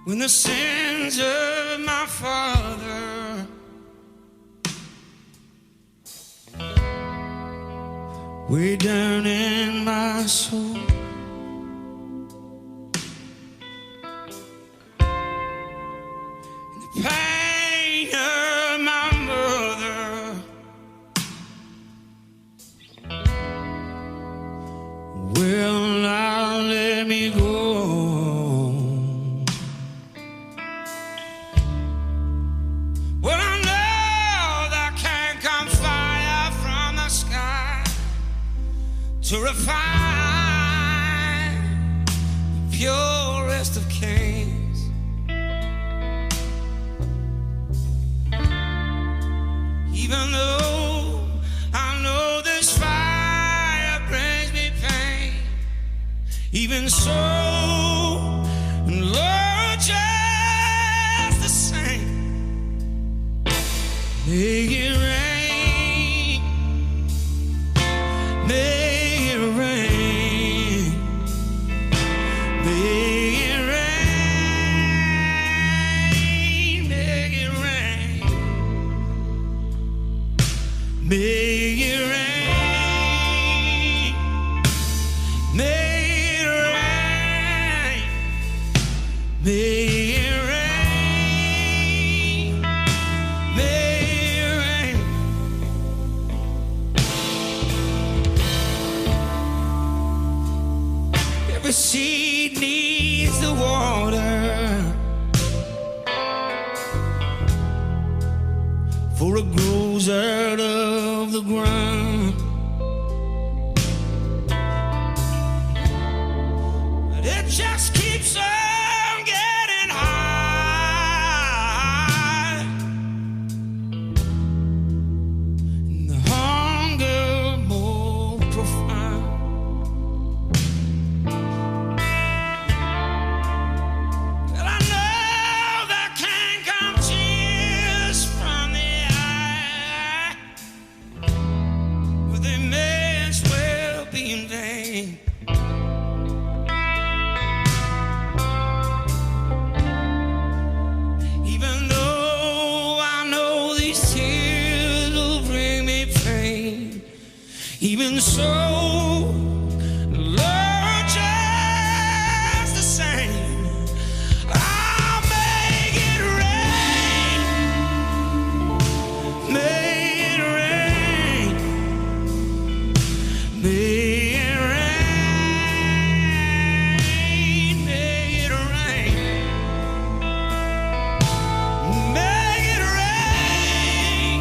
when the sins of my father way down in my soul. The pain of my mother will not let me go. Well, I know there can come fire from the sky to refine the purest of kings. Even though I know this fire brings me pain, even so, Lord, just the same, make it rain, make it rain, make it rain, make it rain, make it rain, make it rain, make it rain, make it rain. Every seed needs the water for it grows out of the ground. But it just keeps on getting high, and the hunger more profound. Well, I know there can come tears from the eye, but they may as well be in vain. Even though I know these tears will bring me pain, even so, Lord, just the same, I'll make it rain, make it rain, make it rain, make it rain, make it rain,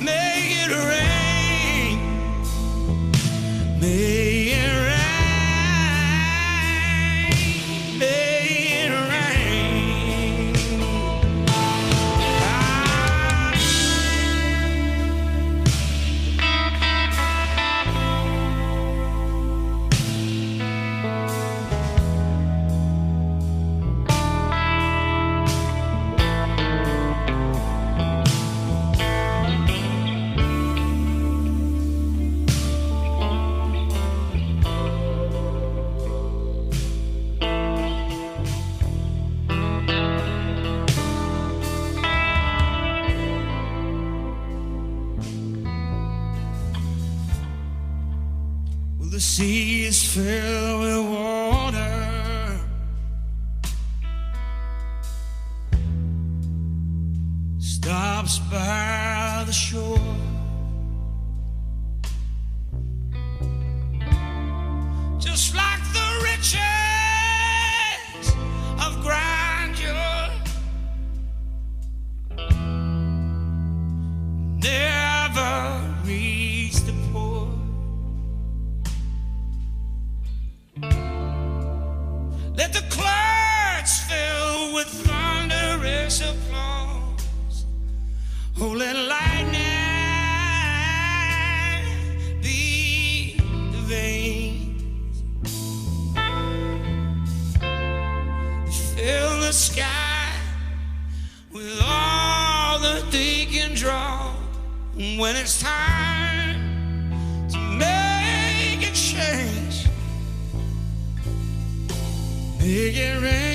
make it rain, make it rain, make it rain. Well, the sea is filled with water, stops by the shore. Just like the riches of grandeur, never reach the poor. Let the clouds fill with thunderous applause. Oh, let lightning be the veins, fill the sky with all that they can draw. When it's time to make a change, make it rain.